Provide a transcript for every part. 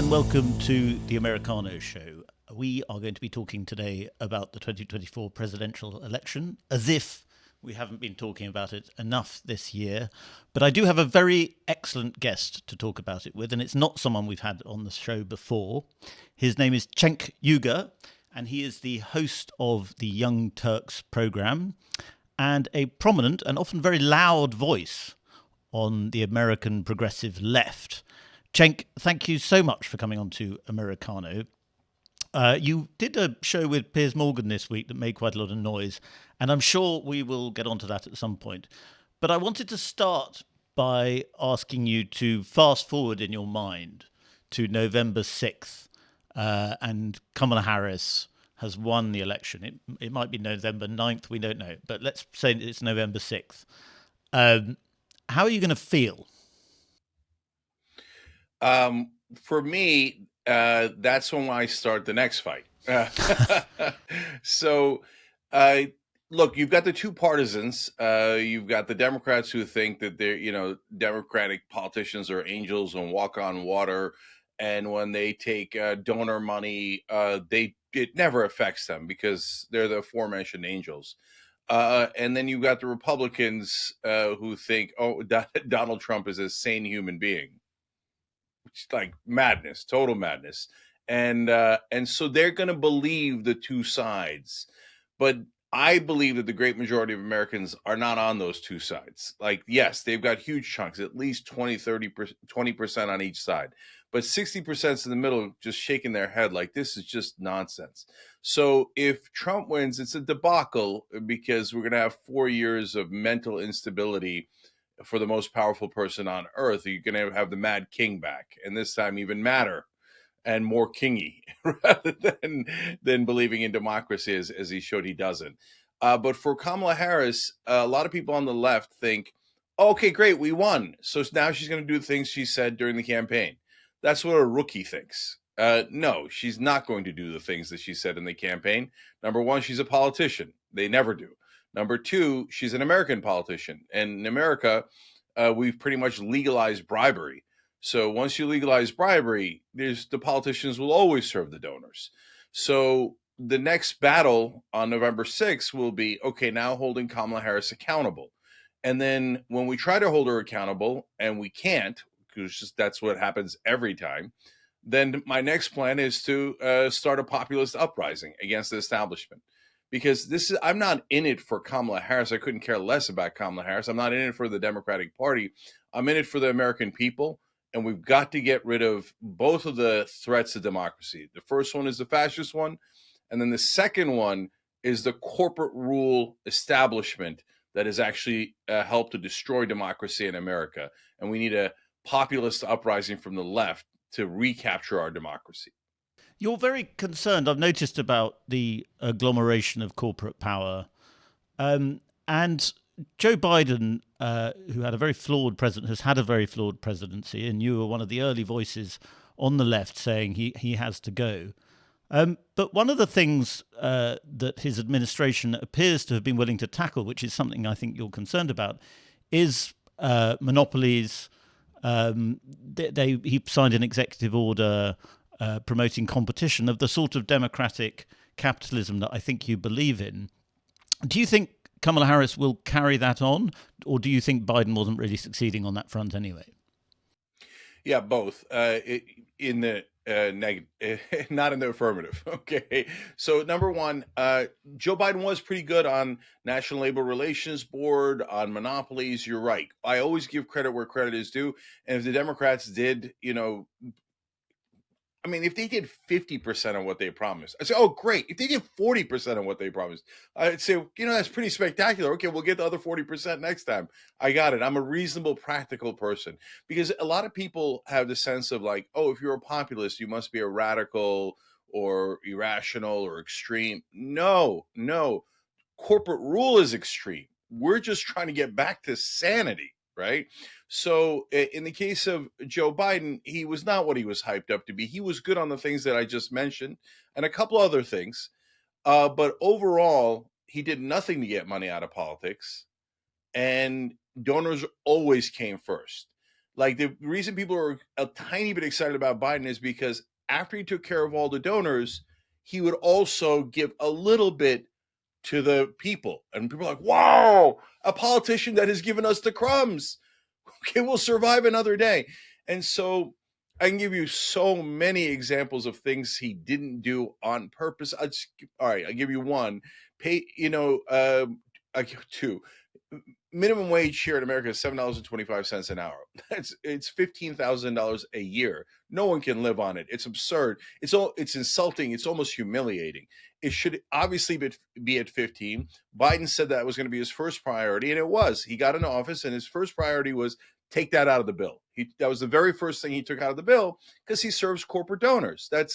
and welcome to the Americano Show. We are going to be talking today about the 2024 presidential election, as if we haven't been talking about it enough this year. But I do have a very excellent guest to talk about it with, and it's not someone we've had on the show before. His name is Cenk Uygur, and he is the host of the Young Turks program and a prominent and often very loud voice on the American progressive left. Cenk, thank you so much for coming on to Americano. You did a show with Piers Morgan this week that made quite a lot of noise, and I'm sure we will get onto that at some point. But I wanted to start by asking you to fast forward in your mind to November 6th, and Kamala Harris has won the election. It might be November 9th, we don't know, but let's say it's November 6th. How are you going to feel? For me, that's when I start the next fight. So, look, you've got the two partisans. You've got the Democrats who think that they're, Democratic politicians are angels and walk on water. And when they take donor money, it never affects them because they're the aforementioned angels. And then you've got the Republicans who think, Donald Trump is a sane human being. Which is like madness, total madness. And so they're going to believe the two sides. But I believe that the great majority of Americans are not on those two sides. Like, yes, they've got huge chunks, at least 20% on each side. But 60% is in the middle, just shaking their head like this is just nonsense. So if Trump wins, it's a debacle because we're going to have 4 years of mental instability for the most powerful person on earth. You're going to have the Mad King back, and this time even madder and more kingy rather than believing in democracy as he showed he doesn't. But for Kamala Harris, a lot of people on the left think, okay, great, we won. So now she's going to do the things she said during the campaign. That's what a rookie thinks. No, she's not going to do the things that she said in the campaign. Number one, she's a politician. They never do. Number two, she's an American politician. And in America, we've pretty much legalized bribery. So once you legalize bribery, the politicians will always serve the donors. So the next battle on November 6th will be, okay, now holding Kamala Harris accountable. And then when we try to hold her accountable and we can't, because that's what happens every time, then my next plan is to start a populist uprising against the establishment. Because I'm not in it for Kamala Harris. I couldn't care less about Kamala Harris. I'm not in it for the Democratic Party. I'm in it for the American people. And we've got to get rid of both of the threats to democracy. The first one is the fascist one. And then the second one is the corporate rule establishment that has actually helped to destroy democracy in America. And we need a populist uprising from the left to recapture our democracy. You're very concerned, I've noticed, about the agglomeration of corporate power. And Joe Biden, who had a very flawed president, has had a very flawed presidency, and you were one of the early voices on the left saying he has to go. But one of the things that his administration appears to have been willing to tackle, which is something I think you're concerned about, is monopolies. He signed an executive order promoting competition of the sort of democratic capitalism that I think you believe in. Do you think Kamala Harris will carry that on, or do you think Biden wasn't really succeeding on that front anyway? Yeah, both. In the negative, not in the affirmative. Okay. So number one, Joe Biden was pretty good on National Labor Relations Board, on monopolies. You're right. I always give credit where credit is due. And if the Democrats did, if they did 50% of what they promised, I'd say, oh, great. If they did 40% of what they promised, I'd say, that's pretty spectacular. Okay, we'll get the other 40% next time. I got it. I'm a reasonable, practical person. Because a lot of people have the sense of like, oh, if you're a populist, you must be a radical or irrational or extreme. No. Corporate rule is extreme. We're just trying to get back to sanity, right? So in the case of Joe Biden, he was not what he was hyped up to be. He was good on the things that I just mentioned and a couple other things. But overall, he did nothing to get money out of politics. And donors always came first. Like, the reason people are a tiny bit excited about Biden is because after he took care of all the donors, he would also give a little bit to the people. And people are like, wow, a politician that has given us the crumbs. Okay, we'll survive another day. And so I can give you so many examples of things he didn't do on purpose. All right, I'll give you one. I give two. Minimum wage here in America is $7.25 an hour. It's $15,000 a year. No one can live on it. It's absurd. It's insulting. It's almost humiliating. It should obviously be at 15. Biden said that was going to be his first priority, and it was. He got in office, and his first priority was take that out of the bill. That was the very first thing he took out of the bill because he serves corporate donors. And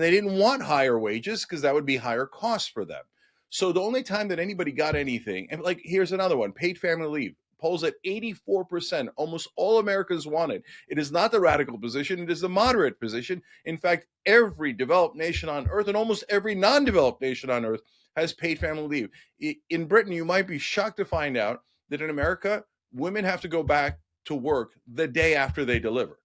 they didn't want higher wages because that would be higher costs for them. So the only time that anybody got anything, and like, here's another one, paid family leave. Polls at 84%, almost all Americans want it. It is not the radical position, it is the moderate position. In fact, every developed nation on earth and almost every non-developed nation on earth has paid family leave. In Britain, you might be shocked to find out that in America, women have to go back to work the day after they deliver.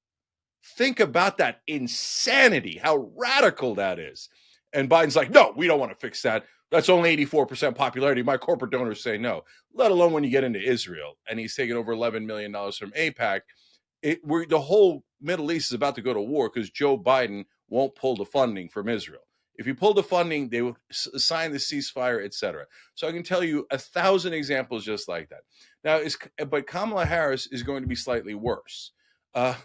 Think about that insanity, how radical that is. And Biden's like, no, we don't want to fix that. That's only 84% popularity. My corporate donors say no, let alone when you get into Israel. And he's taking over $11 million from AIPAC. The whole Middle East is about to go to war because Joe Biden won't pull the funding from Israel. If he pulled the funding, they would sign the ceasefire, etc. So I can tell you 1,000 examples just like that. But Kamala Harris is going to be slightly worse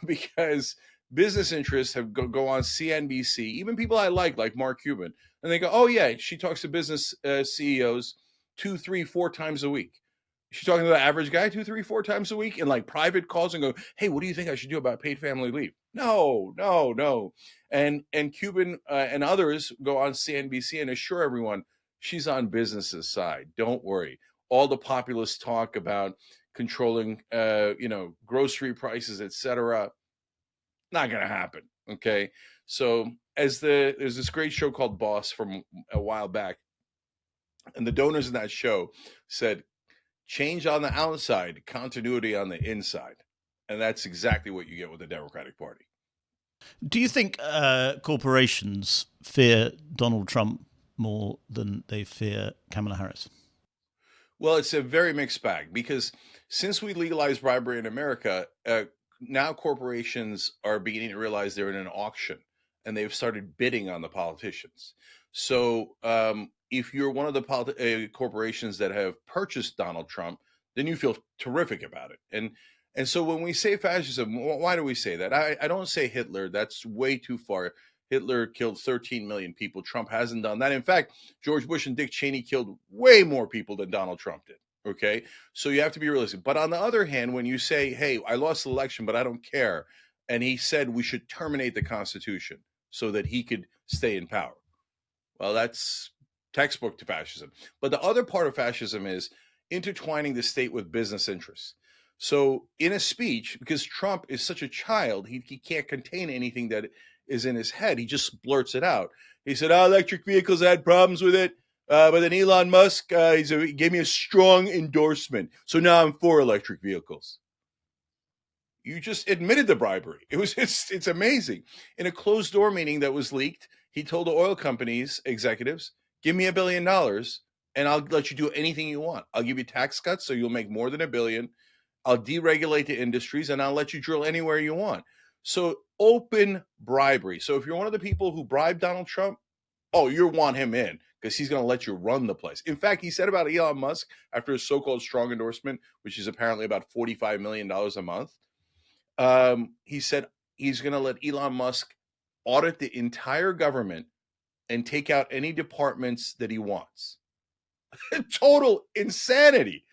because business interests have go on CNBC, even people I like Mark Cuban, and they go, oh yeah, she talks to business CEOs 2, 3, 4 times a week. She's talking to the average guy 2, 3, 4 times a week in like private calls and go, hey, what do you think I should do about paid family leave? No. And Cuban and others go on CNBC and assure everyone she's on business's side. Don't worry. All the populist talk about controlling, grocery prices, etc. Not going to happen. Okay. So there's this great show called Boss from a while back. And the donors in that show said, change on the outside, continuity on the inside. And that's exactly what you get with the Democratic Party. Do you think corporations fear Donald Trump more than they fear Kamala Harris? Well, it's a very mixed bag because since we legalized bribery in America, now corporations are beginning to realize they're in an auction and they've started bidding on the politicians. So if you're one of the corporations that have purchased Donald Trump, then you feel terrific about it. And so when we say fascism, why do we say that? I don't say Hitler. That's way too far. Hitler killed 13 million people. Trump hasn't done that. In fact, George Bush and Dick Cheney killed way more people than Donald Trump did. Okay, so you have to be realistic. But on the other hand, when you say, hey, I lost the election, but I don't care, and he said we should terminate the Constitution so that he could stay in power. Well, that's textbook to fascism. But the other part of fascism is intertwining the state with business interests. So in a speech, because Trump is such a child, he can't contain anything that is in his head. He just blurts it out. He said, electric vehicles, I had problems with it. But then Elon Musk, he gave me a strong endorsement. So now I'm for electric vehicles. You just admitted the bribery. It's amazing. In a closed door meeting that was leaked, he told the oil companies executives, give me $1 billion and I'll let you do anything you want. I'll give you tax cuts so you'll make more than $1 billion. I'll deregulate the industries and I'll let you drill anywhere you want. So open bribery. So if you're one of the people who bribed Donald Trump, you want him in because he's going to let you run the place. In fact, he said about Elon Musk after his so-called strong endorsement, which is apparently about $45 million a month, he said he's going to let Elon Musk audit the entire government and take out any departments that he wants. Total insanity.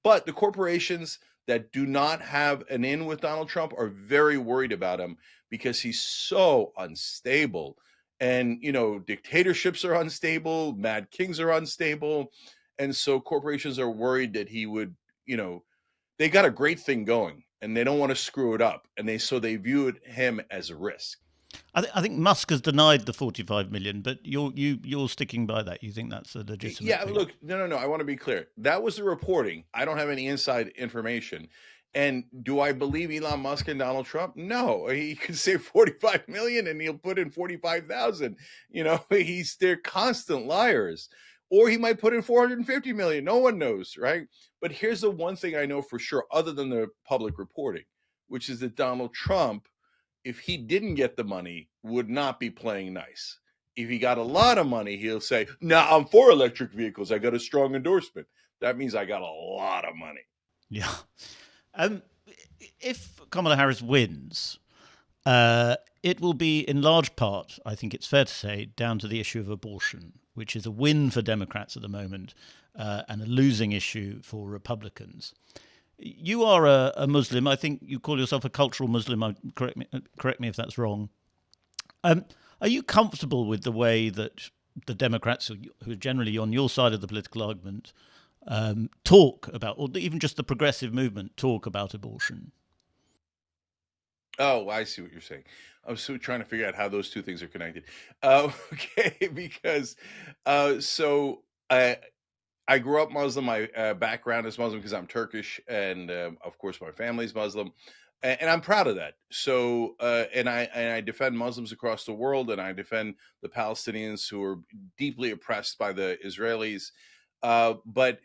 But the corporations that do not have an in with Donald Trump are very worried about him because he's so unstable. And, dictatorships are unstable, mad kings are unstable. And so corporations are worried that he would, they got a great thing going and they don't want to screw it up. And they viewed him as a risk. I think Musk has denied the 45 million, but you're sticking by that. You think that's a legitimate thing? Look, no. I want to be clear. That was the reporting. I don't have any inside information. And do I believe Elon Musk and Donald Trump? No, he could say 45 million and he'll put in 45,000. They're constant liars. Or he might put in 450 million. No one knows, right? But here's the one thing I know for sure, other than the public reporting, which is that Donald Trump, if he didn't get the money, would not be playing nice. If he got a lot of money, he'll say, "Nah, I'm for electric vehicles. I got a strong endorsement." That means I got a lot of money. Yeah. Um, if Kamala Harris wins, it will be in large part, I think it's fair to say, down to the issue of abortion, which is a win for Democrats at the moment and a losing issue for Republicans. You are a Muslim. I think you call yourself a cultural Muslim. Correct me if that's wrong. Are you comfortable with the way that the Democrats, who are generally on your side of the political argument, talk about, or even just the progressive movement talk about abortion? Oh, I see what you're saying. I was so trying to figure out how those two things are connected. Okay, because so I grew up Muslim. My background is Muslim because I'm Turkish, and of course my family's Muslim, and I'm proud of that. So, and I defend Muslims across the world, and I defend the Palestinians who are deeply oppressed by the Israelis. But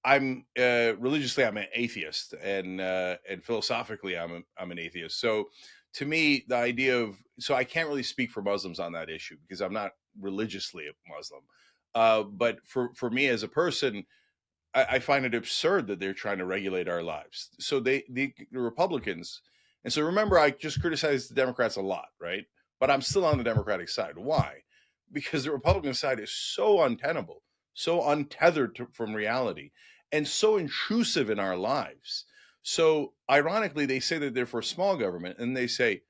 I'm religiously I'm an atheist, and philosophically I'm an atheist. So, to me, the idea of I can't really speak for Muslims on that issue because I'm not religiously a Muslim. But for me as a person, I find it absurd that they're trying to regulate our lives. So the Republicans, and so remember, I just criticized the Democrats a lot, right? But I'm still on the Democratic side. Why? Because the Republican side is so untenable, so untethered from reality, and so intrusive in our lives. So ironically, they say that they're for small government, and they say,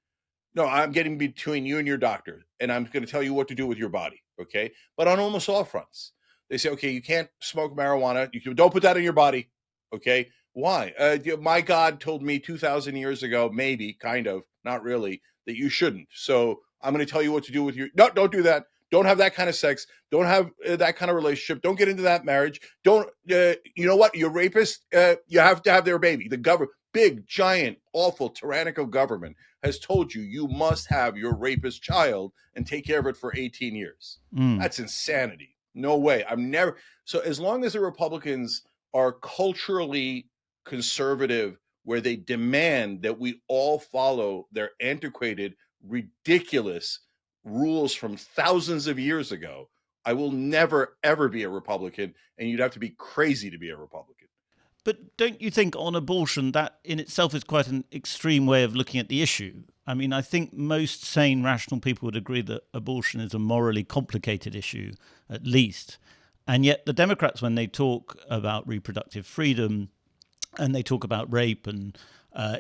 no, I'm getting between you and your doctor, and I'm going to tell you what to do with your body. Okay. But on almost all fronts, they say, okay, you can't smoke marijuana. Don't put that in your body. Okay. Why? My God told me 2,000 years ago, maybe, kind of, not really, that you shouldn't. So I'm going to tell you what to do with your. No, don't do that. Don't have that kind of sex. Don't have that kind of relationship. Don't get into that marriage. Don't, you know what? You're rapist. You have to have their baby. The government, big, giant, awful, tyrannical government has told you you must have your rapist child and take care of it for 18 years. That's insanity. No way. I'm never. So as long as the Republicans are culturally conservative, where they demand that we all follow their antiquated, ridiculous rules from thousands of years ago, I will never, ever be a Republican. And you'd have to be crazy to be a Republican. But don't you think on abortion, that in itself is quite an extreme way of looking at the issue? I mean, I think most sane, rational people would agree that abortion is a morally complicated issue, at least. And yet the Democrats, when they talk about reproductive freedom and they talk about rape and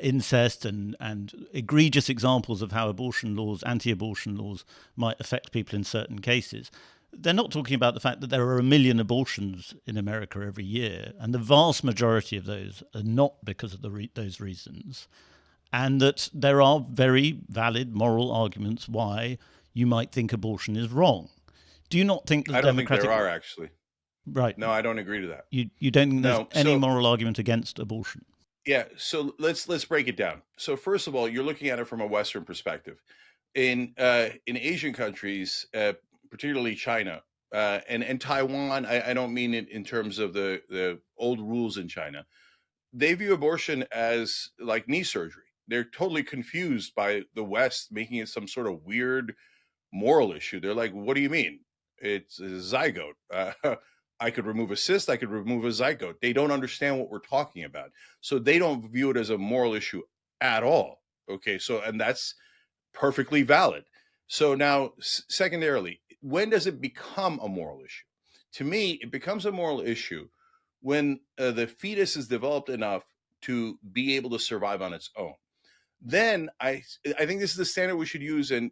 incest and egregious examples of how abortion laws, anti-abortion laws, might affect people in certain cases, they're not talking about the fact that there are 1 million abortions in America every year, and the vast majority of those are not because of those reasons, and that there are very valid moral arguments why you might think abortion is wrong. Do you not think that I don't think there are, actually. Right. No, I don't agree to that. You don't think there's No. any So moral argument against abortion? yeah, so let's break it down. So first of all, you're looking at it from a Western perspective. In Asian countries, particularly China and Taiwan, I don't mean it in terms of the old rules in China. They view abortion as like knee surgery. They're totally confused by the West making it some sort of weird moral issue. They're like, "What do you mean? It's a zygote. I could remove a cyst. I could remove a zygote." They don't understand what we're talking about, so they don't view it as a moral issue at all. Okay, so and that's perfectly valid. So now, secondarily, when does it become a moral issue? To me, it becomes a moral issue when the fetus is developed enough to be able to survive on its own. Then I think this is the standard we should use, and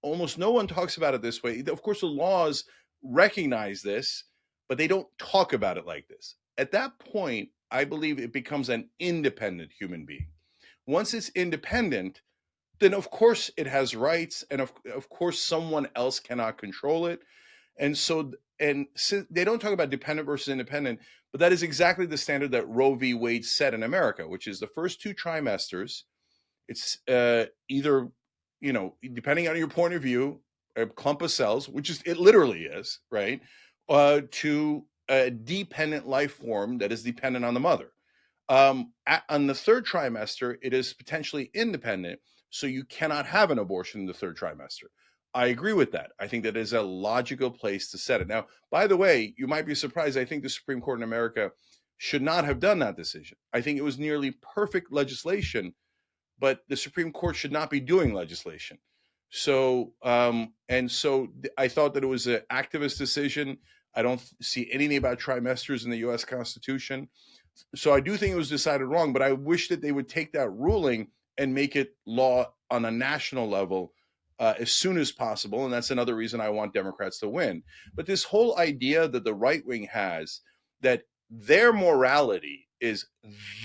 almost no one talks about it this way. Of course, the laws recognize this, but they don't talk about it like this. At that point, I believe it becomes an independent human being. Once it's independent, then of course it has rights, and of course someone else cannot control it. And so and they don't talk about dependent versus independent, but that is exactly the standard that Roe v. Wade set in America, which is the first 2 trimesters. It's either, depending on your point of view, a clump of cells, which is it literally is, right, to a dependent life form that is dependent on the mother. On the 3rd trimester, it is potentially independent, so you cannot have an abortion in the 3rd trimester. I agree with that. I think that is a logical place to set it. Now, by the way, you might be surprised. I think the Supreme Court in America should not have done that decision. I think it was nearly perfect legislation, but the Supreme Court should not be doing legislation. So, I thought that it was an activist decision. I don't see anything about trimesters in the U.S. Constitution. So I do think it was decided wrong, but I wish that they would take that ruling and make it law on a national level as soon as possible. And that's another reason I want Democrats to win. But this whole idea that the right wing has that their morality is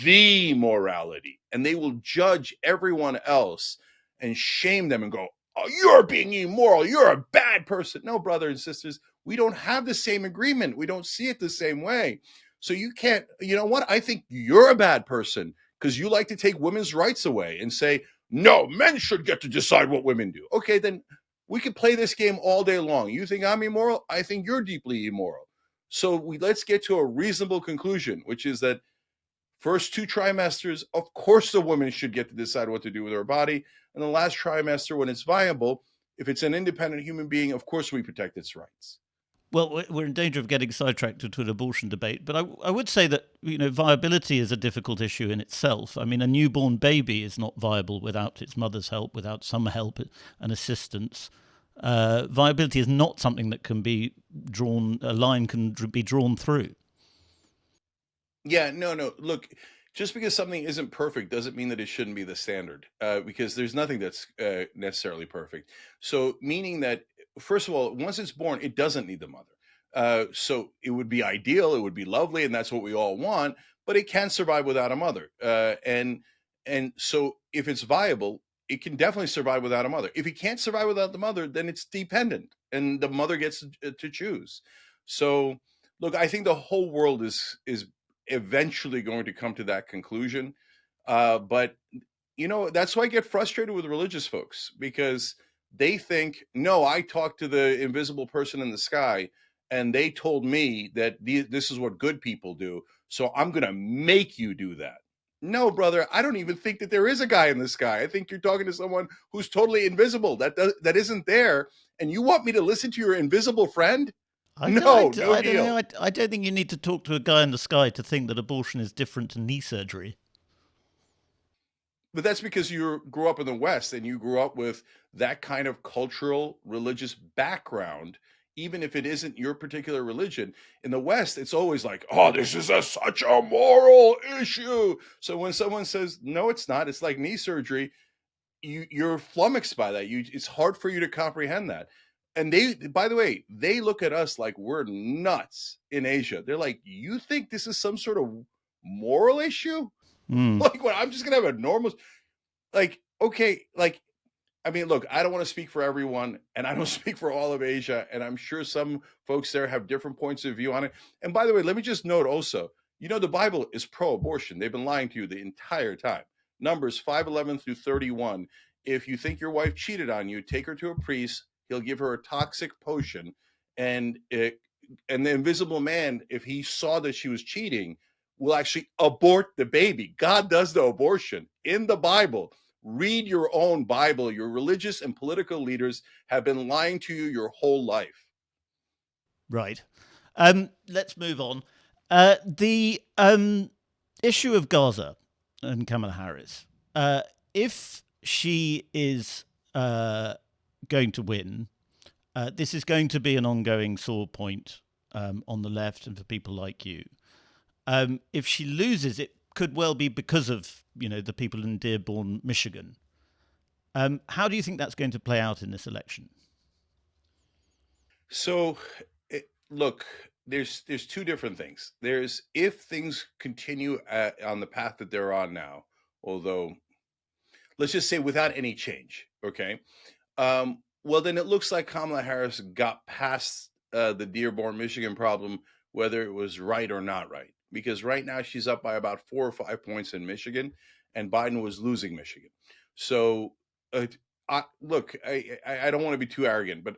the morality and they will judge everyone else and shame them and go, oh, you're being immoral, you're a bad person. No, brothers and sisters, we don't have the same agreement. We don't see it the same way. So you can't, you know what? I think you're a bad person because you like to take women's rights away and say, no, men should get to decide what women do. Okay, then we could play this game all day long. You think I'm immoral? I think you're deeply immoral. So let's get to a reasonable conclusion, which is that first 2 trimesters, of course, the woman should get to decide what to do with her body. And the last trimester, when it's viable, if it's an independent human being, of course, we protect its rights. Well, we're in danger of getting sidetracked into an abortion debate, but I would say that viability is a difficult issue in itself. I mean, a newborn baby is not viable without its mother's help, without some help and assistance. Viability is not something that can be drawn. A line can be drawn through. Yeah, no. Look, just because something isn't perfect doesn't mean that it shouldn't be the standard, because there's nothing that's necessarily perfect. So, meaning that, first of all, once it's born, it doesn't need the mother. So, it would be ideal, it would be lovely, and that's what we all want. But it can survive without a mother, and so if it's viable, it can definitely survive without a mother. If it can't survive without the mother, then it's dependent, and the mother gets to choose. So, look, I think the whole world is eventually going to come to that conclusion. But that's why I get frustrated with religious folks, because they think, no, I talked to the invisible person in the sky and they told me that this is what good people do. So I'm going to make you do that. No, brother, I don't even think that there is a guy in the sky. I think you're talking to someone who's totally invisible, that isn't there. And you want me to listen to your invisible friend? No, no I don't deal. know. I don't think you need to talk to a guy in the sky to think that abortion is different to knee surgery. But that's because you grew up in the West and you grew up with that kind of cultural, religious background, even if it isn't your particular religion. In the West, it's always like, oh, this is such a moral issue. So when someone says, no, it's not, it's like knee surgery, you're flummoxed by that. It's hard for you to comprehend that. And by the way, they look at us like we're nuts in Asia. They're like, you think this is some sort of moral issue? Mm. Like, what? I'm just gonna have a normal, like, okay, like, I mean, look, I don't want to speak for everyone, and I don't speak for all of Asia, and I'm sure some folks there have different points of view on it. And by the way, let me just note also, the Bible is pro-abortion. They've been lying to you the entire time. Numbers 5:11 through 31. If you think your wife cheated on you, take her to a priest. He'll give her a toxic potion, and the invisible man, if he saw that she was cheating, will actually abort the baby. God does the abortion in the Bible. Read your own Bible. Your religious and political leaders have been lying to you your whole life. Right. Let's move on. The issue of Gaza and Kamala Harris. If she is going to win, this is going to be an ongoing sore point on the left and for people like you. If she loses, it could well be because of the people in Dearborn, Michigan. How do you think that's going to play out in this election? So, look, there's 2 different things. There's, if things continue on the path that they're on now, although let's just say without any change, okay? Well, then it looks like Kamala Harris got past the Dearborn, Michigan problem, whether it was right or not right. Because right now she's up by about 4 or 5 points in Michigan, and Biden was losing Michigan. So, look, I don't want to be too arrogant, but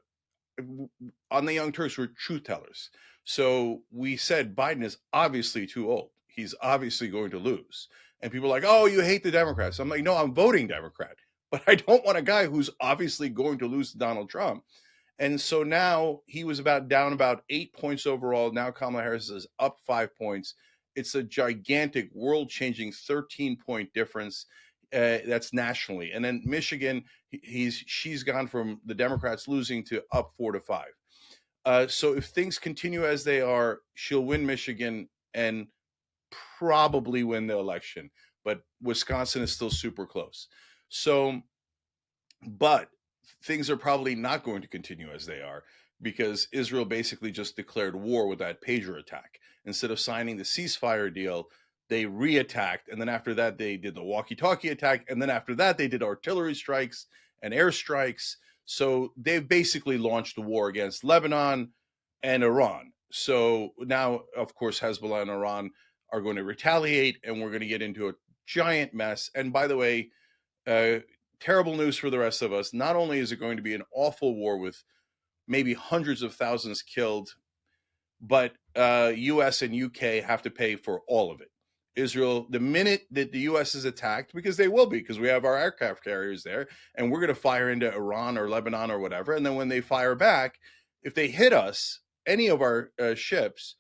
on the Young Turks, we're truth tellers. So we said Biden is obviously too old. He's obviously going to lose. And people are like, oh, you hate the Democrats. I'm like, no, I'm voting Democrat. But I don't want a guy who's obviously going to lose to Donald Trump. And so now he was down about 8 points overall. Now Kamala Harris is up 5 points. It's a gigantic, world-changing 13-point difference. That's nationally. And then Michigan, she's gone from the Democrats losing to up 4-5. So if things continue as they are, she'll win Michigan and probably win the election. But Wisconsin is still super close. So, but things are probably not going to continue as they are, because Israel basically just declared war with that pager attack. Instead of signing the ceasefire deal, they re-attacked, and then after that they did the walkie-talkie attack, and then after that they did artillery strikes and airstrikes. So they've basically launched a war against Lebanon and Iran. So now, of course, Hezbollah and Iran are going to retaliate, and we're going to get into a giant mess. And by the way, terrible news for the rest of us. Not only is it going to be an awful war with maybe hundreds of thousands killed, but U.S. and U.K. have to pay for all of it. Israel, the minute that the U.S. is attacked, because they will be, because we have our aircraft carriers there, and we're going to fire into Iran or Lebanon or whatever, and then when they fire back, if they hit us, any of our ships,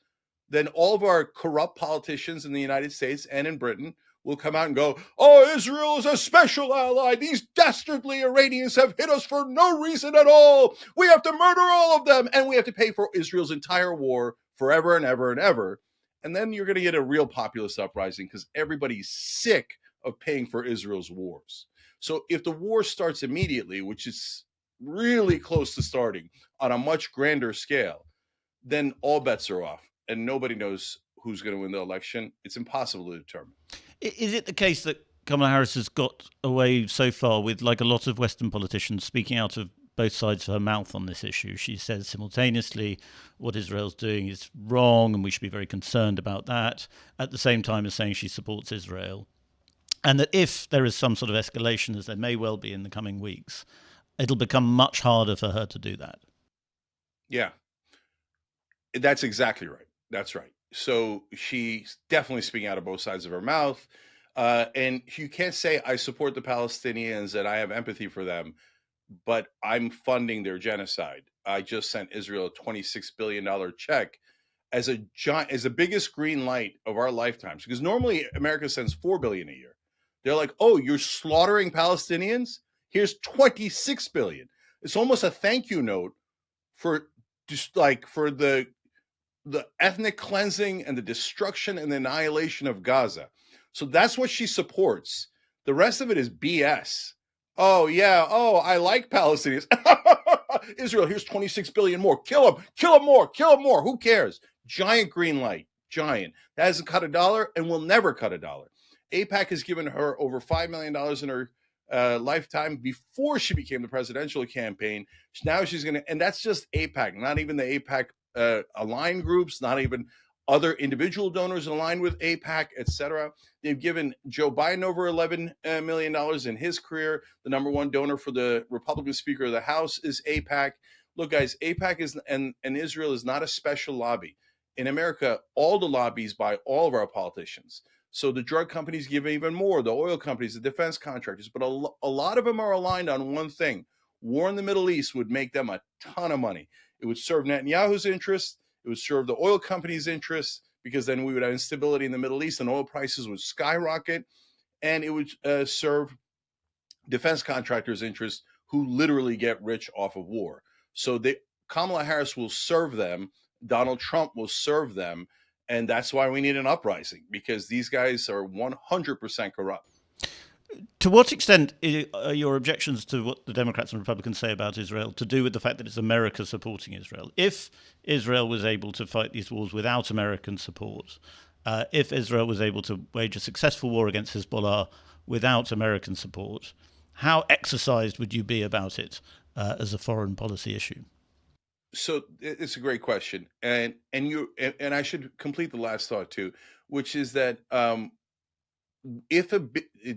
then all of our corrupt politicians in the United States and in Britain will come out and go, oh, Israel is a special ally. These dastardly Iranians have hit us for no reason at all. We have to murder all of them, and we have to pay for Israel's entire war forever and ever and ever. And then you're going to get a real populist uprising, because everybody's sick of paying for Israel's wars. So if the war starts immediately, which is really close to starting on a much grander scale, then all bets are off, and nobody knows who's going to win the election. It's impossible to determine. Is it the case that Kamala Harris has got away so far with, like a lot of Western politicians, speaking out of both sides of her mouth on this issue? She says simultaneously what Israel's doing is wrong and we should be very concerned about that, at the same time as saying she supports Israel. And that if there is some sort of escalation, as there may well be in the coming weeks, it'll become much harder for her to do that. Yeah, that's exactly right. That's right. So she's definitely speaking out of both sides of her mouth. And you can't say I support the Palestinians and I have empathy for them, but I'm funding their genocide. I just sent Israel a $26 billion check as the biggest green light of our lifetimes, because normally America sends $4 billion a year. They're like, oh, you're slaughtering Palestinians? Here's $26 billion. It's almost a thank you note for just like for the ethnic cleansing and the destruction and the annihilation of Gaza. So that's what she supports. The rest of it is BS. Oh, yeah. Oh, I like Palestinians. Israel, here's 26 billion more. Kill them. Kill them more. Kill them more. Who cares? Giant green light. Giant. That hasn't cut a dollar and will never cut a dollar. AIPAC has given her over $5 million in her lifetime before she became the presidential campaign. Now she's going to, and that's just AIPAC, not even the AIPAC aligned groups, not even other individual donors aligned with AIPAC, etc. They've given Joe Biden over $11 million in his career. The number one donor for the Republican Speaker of the House is AIPAC. Look, guys, AIPAC is and Israel is not a special lobby. In America, all the lobbies buy all of our politicians. So the drug companies give even more, the oil companies, the defense contractors, but a lot of them are aligned on one thing. War in the Middle East would make them a ton of money. It would serve Netanyahu's interests. It would serve the oil companies' interests, because then we would have instability in the Middle East and oil prices would skyrocket. And it would serve defense contractors' interests, who literally get rich off of war. So Kamala Harris will serve them. Donald Trump will serve them. And that's why we need an uprising, because these guys are 100% corrupt. To what extent are your objections to what the Democrats and Republicans say about Israel to do with the fact that it's America supporting Israel? If Israel was able to fight these wars without American support, if Israel was able to wage a successful war against Hezbollah without American support, how exercised would you be about it as a foreign policy issue? So it's a great question, and I should complete the last thought too, which is that if a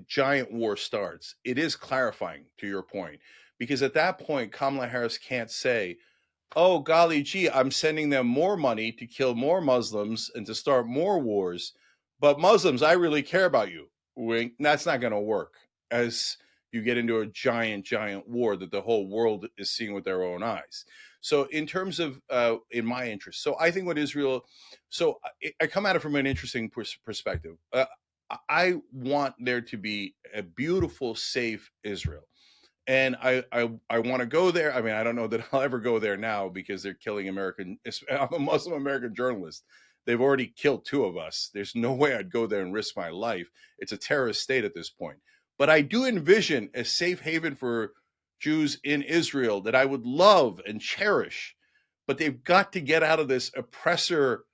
giant war starts, it is clarifying to your point, because at that point, Kamala Harris can't say, "Oh, golly gee, I'm sending them more money to kill more Muslims and to start more wars. But Muslims, I really care about you." Wink. That's not going to work as you get into a giant, giant war that the whole world is seeing with their own eyes. So, in terms of in my interest, so I think what Israel, so I come at it from an interesting perspective. I want there to be a beautiful, safe Israel, and I want to go there. I mean, I don't know that I'll ever go there now because they're killing American. I'm a Muslim American journalist. They've already killed two of us. There's no way I'd go there and risk my life. It's a terrorist state at this point. But I do envision a safe haven for Jews in Israel that I would love and cherish. But they've got to get out of this oppressor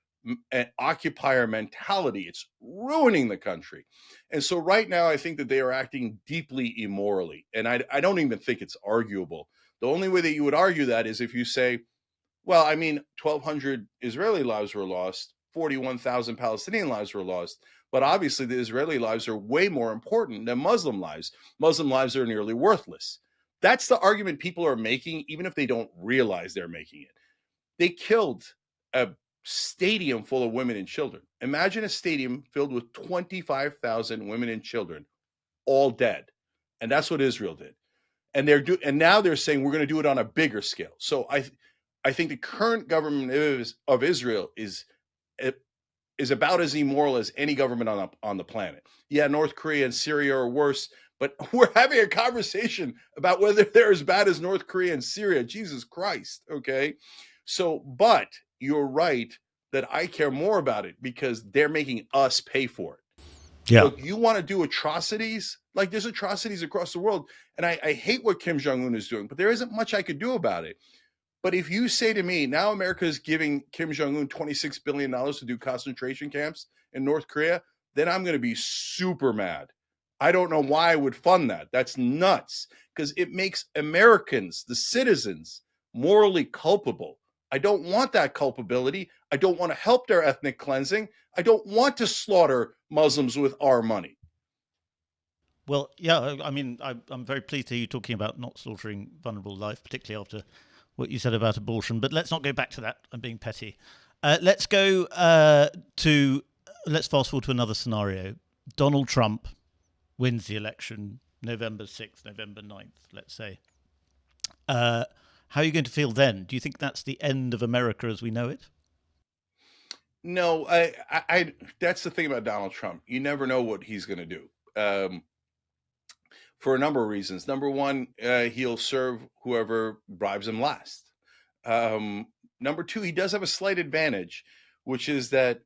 and occupier mentality. It's ruining the country. And so right now, I think that they are acting deeply immorally. And I don't even think it's arguable. The only way that you would argue that is if you say, well, I mean, 1,200 Israeli lives were lost, 41,000 Palestinian lives were lost. But obviously, the Israeli lives are way more important than Muslim lives. Muslim lives are nearly worthless. That's the argument people are making, even if they don't realize they're making it. They killed a stadium full of women and children. Imagine a stadium filled with 25,000 women and children, all dead. And that's what Israel did. And and now they're saying we're going to do it on a bigger scale. So I think the current government of Israel is about as immoral as any government on the planet. Yeah, North Korea and Syria are worse, but we're having a conversation about whether they're as bad as North Korea and Syria. Jesus Christ. Okay. So, but you're right that I care more about it because they're making us pay for it. Yeah. Look, you want to do atrocities? Like there's atrocities across the world. And I hate what Kim Jong-un is doing, but there isn't much I could do about it. But if you say to me, now America is giving Kim Jong-un $26 billion to do concentration camps in North Korea, then I'm going to be super mad. I don't know why I would fund that. That's nuts because it makes Americans, the citizens, morally culpable. I don't want that culpability. I don't want to help their ethnic cleansing. I don't want to slaughter Muslims with our money. Well, yeah, I mean, I'm very pleased to hear you talking about not slaughtering vulnerable life, particularly after what you said about abortion. But let's not go back to that. I'm being petty. Let's go let's fast forward to another scenario. Donald Trump wins the election November 6th, November 9th, let's say. How are you going to feel then? Do you think that's the end of America as we know it? No, that's the thing about Donald Trump. You never know what he's going to do. For a number of reasons. Number one, he'll serve whoever bribes him last. Number two, he does have a slight advantage, which is that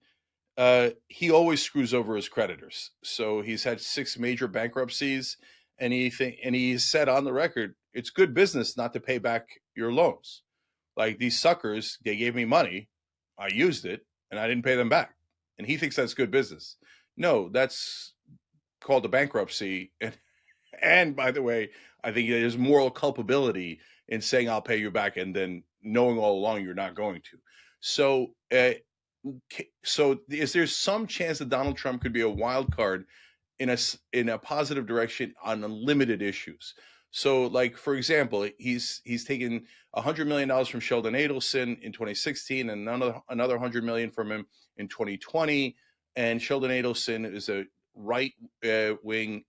he always screws over his creditors. So he's had 6 major bankruptcies, and he said on the record, it's good business not to pay back your loans. Like these suckers, they gave me money, I used it, and I didn't pay them back. And he thinks that's good business. No, that's called a bankruptcy. And by the way, I think there's moral culpability in saying I'll pay you back and then knowing all along you're not going to. So, so is there some chance that Donald Trump could be a wild card in a positive direction on unlimited issues? So, like for example, he's taken $100 million from Sheldon Adelson in 2016, and another $100 million from him in 2020. And Sheldon Adelson is a right wing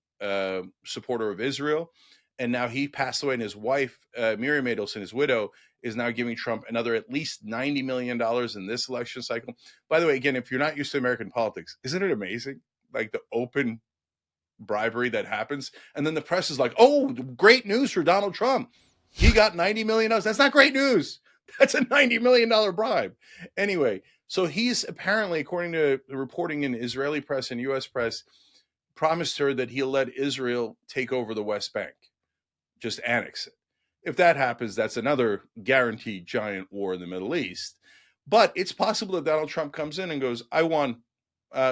supporter of Israel, and now he passed away, and his wife Miriam Adelson, his widow, is now giving Trump another at least $90 million in this election cycle. By the way, again, if you're not used to American politics, isn't it amazing? Like the open bribery that happens, and then the press is like, "Oh, great news for Donald Trump! He got $90 million." That's not great news. That's a $90 million bribe. Anyway, so he's apparently, according to the reporting in Israeli press and U.S. press, promised her that he'll let Israel take over the West Bank, just annex it. If that happens, that's another guaranteed giant war in the Middle East. But it's possible that Donald Trump comes in and goes, I won,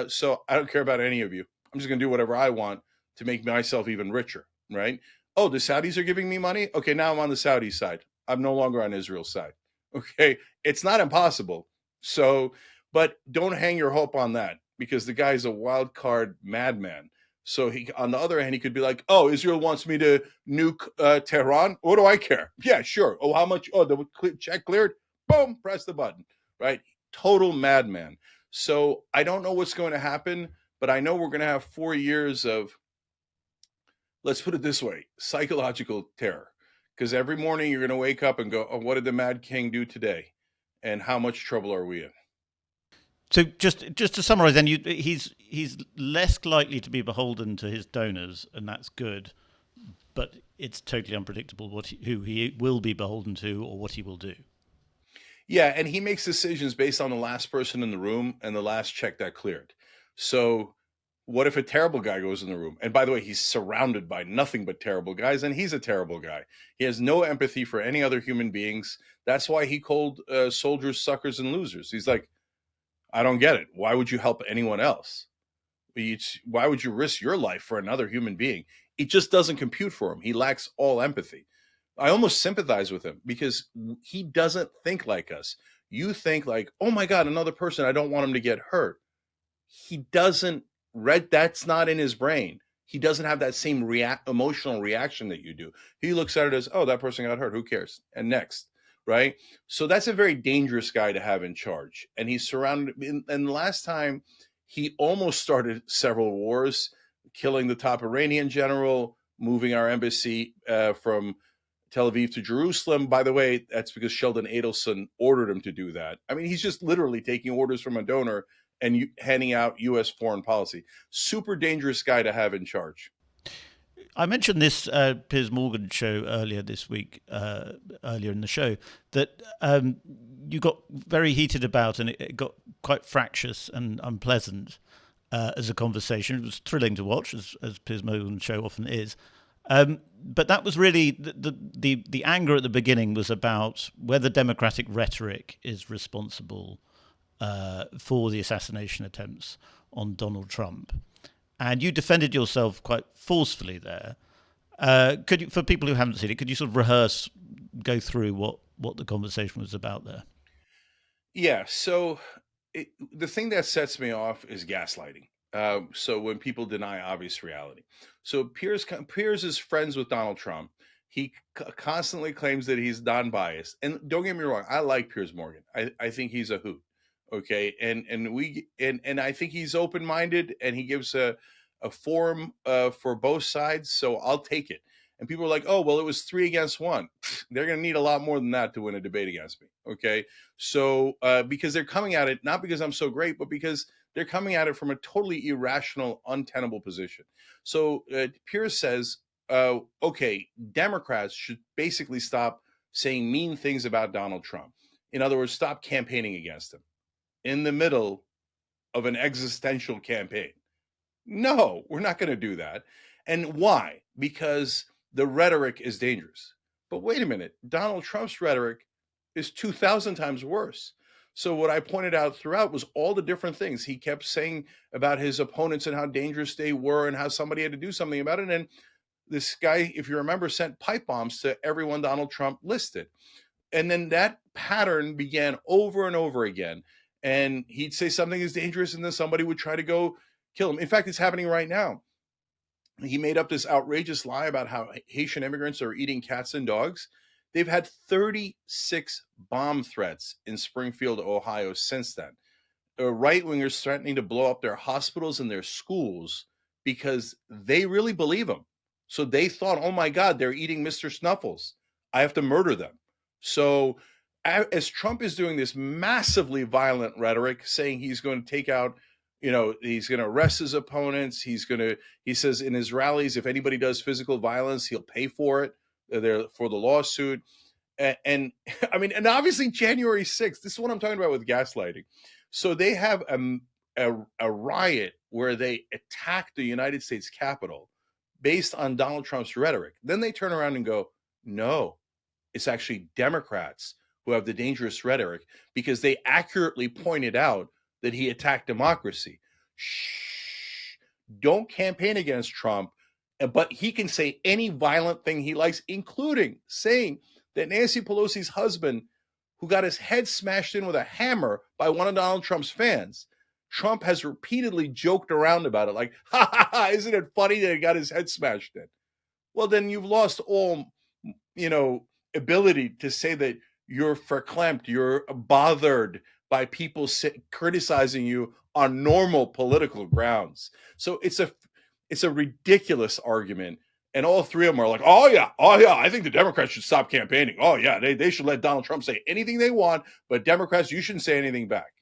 so I don't care about any of you. I'm just going to do whatever I want to make myself even richer, right? Oh, the Saudis are giving me money? Okay, now I'm on the Saudi side. I'm no longer on Israel's side. Okay. It's not impossible. So, but don't hang your hope on that because the guy's a wild card madman. So he, on the other hand, he could be like, "Oh, Israel wants me to nuke Tehran. What do I care? Yeah, sure. Oh, how much? Oh, the check cleared. Boom, press the button. Right? Total madman. So I don't know what's going to happen, but I know we're going to have 4 years of, let's put it this way, psychological terror. Because every morning you're going to wake up and go, "Oh, what did the Mad King do today? And how much trouble are we in?" So just to summarise, then he's less likely to be beholden to his donors, and that's good. But it's totally unpredictable who he will be beholden to or what he will do. Yeah, and he makes decisions based on the last person in the room and the last check that cleared. So, what if a terrible guy goes in the room? And by the way, he's surrounded by nothing but terrible guys, and he's a terrible guy. He has no empathy for any other human beings. That's why he called soldiers suckers and losers. He's like, I don't get it. Why would you help anyone else? Why would you risk your life for another human being? It just doesn't compute for him. He lacks all empathy. I almost sympathize with him because he doesn't think like us. You think like, oh my God, another person, I don't want him to get hurt. He doesn't read, that's not in his brain. He doesn't have that same emotional reaction that you do. He looks at it as, oh, that person got hurt. Who cares? And next, right? So that's a very dangerous guy to have in charge. And he's surrounded. And last time he almost started several wars, killing the top Iranian general, moving our embassy from Tel Aviv to Jerusalem. By the way, that's because Sheldon Adelson ordered him to do that. I mean, he's just literally taking orders from a donor and handing out U.S. foreign policy. Super dangerous guy to have in charge. I mentioned this Piers Morgan show earlier this week, earlier in the show, that you got very heated about, and it got quite fractious and unpleasant as a conversation. It was thrilling to watch, as Piers Morgan's show often is. But that was really the anger at the beginning was about whether democratic rhetoric is responsible for the assassination attempts on Donald Trump. And you defended yourself quite forcefully there. Could you, for people who haven't seen it, could you sort of go through what the conversation was about there? Yeah. So the thing that sets me off is gaslighting. So when people deny obvious reality. So Piers is friends with Donald Trump. He constantly claims that he's non-biased. And don't get me wrong, I like Piers Morgan. I think he's a hoot. Okay. And I think he's open-minded and he gives a forum for both sides. So I'll take it. And people are like, oh, well, it was 3-1. They're going to need a lot more than that to win a debate against me. Okay. So because they're coming at it, not because I'm so great, but because they're coming at it from a totally irrational, untenable position. So Piers says, okay, Democrats should basically stop saying mean things about Donald Trump. In other words, stop campaigning against him in the middle of an existential campaign. No, we're not going to do that. And why? Because the rhetoric is dangerous. But wait a minute, Donald Trump's rhetoric is 2,000 times worse. So what I pointed out throughout was all the different things he kept saying about his opponents and how dangerous they were and how somebody had to do something about it. And this guy, if you remember, sent pipe bombs to everyone Donald Trump listed. And then that pattern began over and over again. And he'd say something is dangerous, and then somebody would try to go kill him. In fact, it's happening right now. He made up this outrageous lie about how Haitian immigrants are eating cats and dogs. They've had 36 bomb threats in Springfield, Ohio since then. Right-wingers threatening to blow up their hospitals and their schools because they really believe them. So they thought, oh my God, they're eating Mr. Snuffles. I have to murder them. So as Trump is doing this massively violent rhetoric, saying he's going to take out, he's going to arrest his opponents. He says in his rallies, if anybody does physical violence, he'll pay for it for the lawsuit. And I mean, and obviously January 6th, this is what I'm talking about with gaslighting. So they have a riot where they attack the United States Capitol based on Donald Trump's rhetoric. Then they turn around and go, no, it's actually Democrats who have the dangerous rhetoric because they accurately pointed out that he attacked democracy. Shh, don't campaign against Trump, but he can say any violent thing he likes, including saying that Nancy Pelosi's husband who got his head smashed in with a hammer by one of Donald Trump's fans. Trump has repeatedly joked around about it, like, ha ha ha, isn't it funny that he got his head smashed in? Well, then you've lost all, ability to say that you're verklempt, you're bothered by people criticizing you on normal political grounds. So it's a ridiculous argument. And all three of them are like, oh yeah, I think the Democrats should stop campaigning. Oh yeah, they should let Donald Trump say anything they want, but Democrats, you shouldn't say anything back.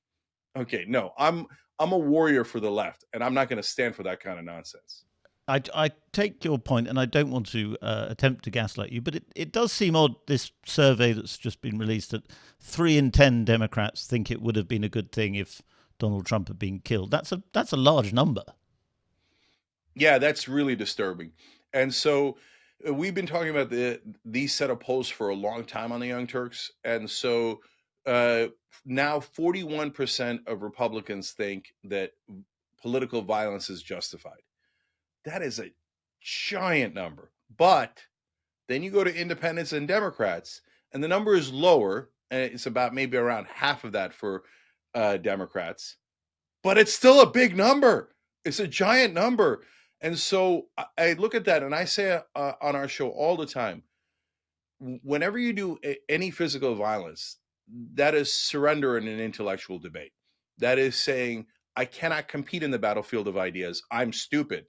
Okay, no, I'm a warrior for the left, and I'm not going to stand for that kind of nonsense. I take your point, and I don't want to attempt to gaslight you, but it does seem odd, this survey that's just been released, that 3 in 10 Democrats think it would have been a good thing if Donald Trump had been killed. That's a large number. Yeah, that's really disturbing. And so we've been talking about these set of polls for a long time on the Young Turks. And so now 41% of Republicans think that political violence is justified. That is a giant number. But then you go to independents and Democrats, and the number is lower. And it's about maybe around half of that for Democrats. But it's still a big number. It's a giant number. And so I look at that and I say on our show all the time, whenever you do any physical violence, that is surrender in an intellectual debate. That is saying, I cannot compete in the battlefield of ideas. I'm stupid.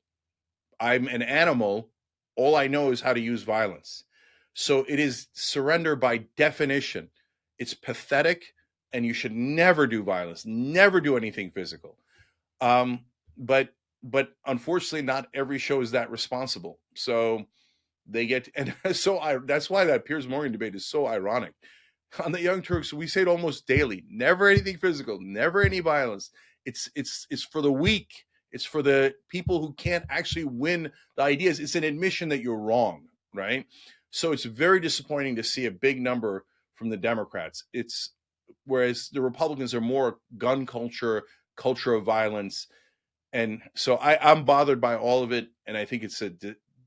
I'm an animal. All I know is how to use violence. So it is surrender by definition. It's pathetic, and you should never do violence, never do anything physical. But unfortunately, not every show is that responsible. So they get, and so that's why that Piers Morgan debate is so ironic. On the Young Turks, we say it almost daily: never anything physical, never any violence. It's for the weak. It's for the people who can't actually win the ideas. It's an admission that you're wrong, right? So it's very disappointing to see a big number from the Democrats. Whereas the Republicans are more gun culture, culture of violence. And so I'm bothered by all of it. And I think it's a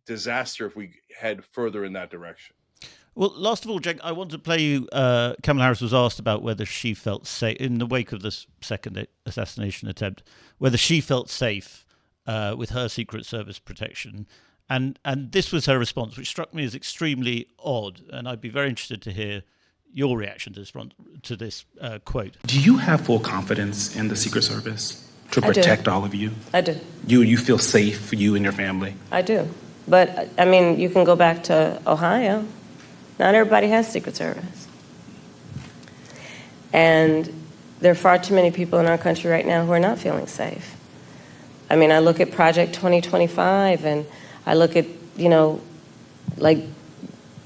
disaster if we head further in that direction. Well, last of all, Cenk, I want to play you. Kamala Harris was asked about whether she felt safe in the wake of this second assassination attempt, whether she felt safe with her Secret Service protection. And this was her response, which struck me as extremely odd. And I'd be very interested to hear your reaction to this quote. Do you have full confidence in the Secret Service to protect all of you? I do. You feel safe, you and your family? I do. But, I mean, you can go back to Ohio. Not everybody has Secret Service. And there are far too many people in our country right now who are not feeling safe. I mean, I look at Project 2025, and I look at, like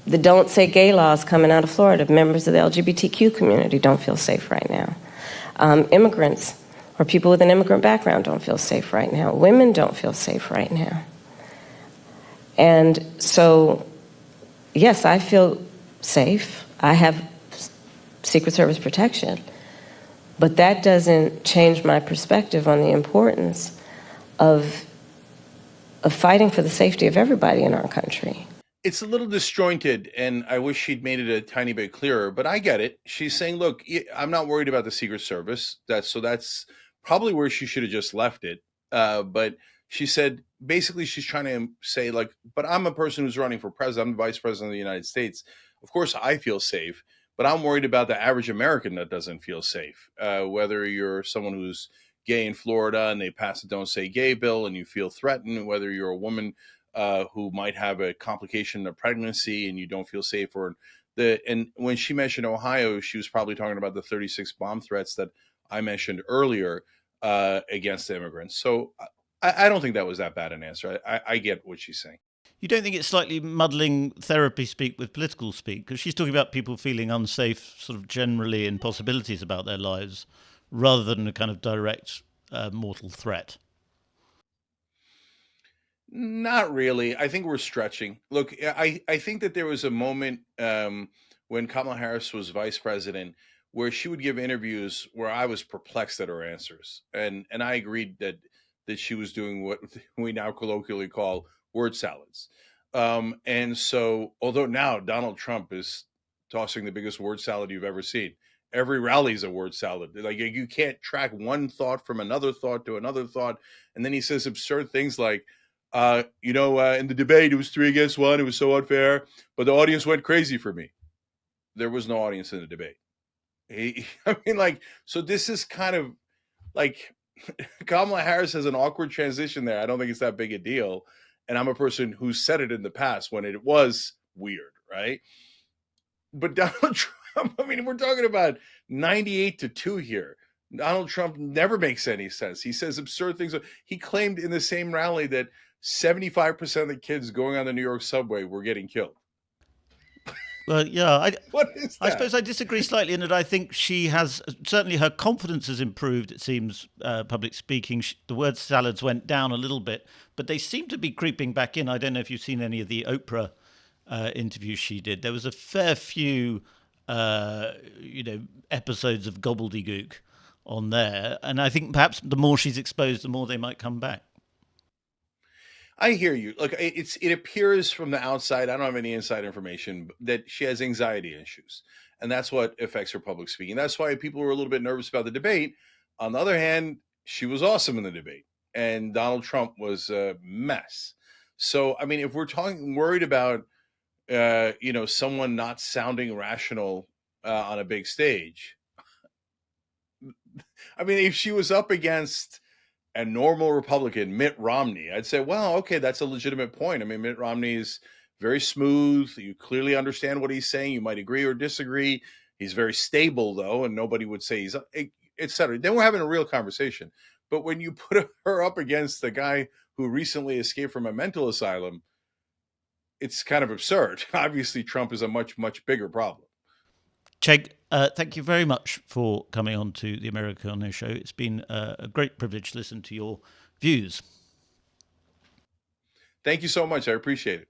the Don't Say Gay laws coming out of Florida. Members of the LGBTQ community don't feel safe right now. Immigrants or people with an immigrant background don't feel safe right now. Women don't feel safe right now. And so, yes, I feel safe. I have Secret Service protection. But that doesn't change my perspective on the importance of fighting for the safety of everybody in our country. It's a little disjointed, and I wish she'd made it a tiny bit clearer, but I get it. She's saying, look, I'm not worried about the Secret Service. That's probably where she should have just left it. But she said, basically, she's trying to say, like, but I'm a person who's running for president. I'm the vice president of the United States. Of course, I feel safe, but I'm worried about the average American that doesn't feel safe. Whether you're someone who's gay in Florida and they pass a Don't Say Gay bill and you feel threatened, whether you're a woman who might have a complication of pregnancy and you don't feel safe, and when she mentioned Ohio, she was probably talking about the 36 bomb threats that I mentioned earlier against immigrants. So I don't think that was that bad an answer. I get what she's saying. You don't think it's slightly muddling therapy speak with political speak? Because she's talking about people feeling unsafe sort of generally and possibilities about their lives rather than a kind of direct mortal threat. Not really. I think we're stretching. Look, I think that there was a moment when Kamala Harris was vice president where she would give interviews where I was perplexed at her answers. And I agreed that she was doing what we now colloquially call word salads. And so, although now Donald Trump is tossing the biggest word salad you've ever seen. Every rally is a word salad. Like, you can't track one thought from another thought to another thought. And then he says absurd things like, in the debate, it was 3 against 1. It was so unfair, but the audience went crazy for me. There was no audience in the debate. So this is kind of like Kamala Harris has an awkward transition there. I don't think it's that big a deal. And I'm a person who said it in the past when it was weird, right? But Donald Trump, we're talking about 98-2 here. Donald Trump never makes any sense. He says absurd things. He claimed in the same rally that 75% of the kids going on the New York subway were getting killed. Well, yeah, what is that? I suppose I disagree slightly in that I think she has, certainly her confidence has improved, it seems, public speaking. The word salads went down a little bit, but they seem to be creeping back in. I don't know if you've seen any of the Oprah interviews she did. There was a fair few, episodes of gobbledygook on there. And I think perhaps the more she's exposed, the more they might come back. I hear you. Look, it appears from the outside, I don't have any inside information, that she has anxiety issues. And that's what affects her public speaking. That's why people were a little bit nervous about the debate. On the other hand, she was awesome in the debate. And Donald Trump was a mess. So, if we're worried about, someone not sounding rational on a big stage, if she was up against a normal Republican, Mitt Romney, I'd say, well, okay, that's a legitimate point. Mitt Romney is very smooth. You clearly understand what he's saying. You might agree or disagree. He's very stable, though, and nobody would say he's, et cetera. Then we're having a real conversation. But when you put her up against the guy who recently escaped from a mental asylum, it's kind of absurd. Obviously, Trump is a much, much bigger problem. Cenk, thank you very much for coming on to the Americano Show. It's been a great privilege to listen to your views. Thank you so much. I appreciate it.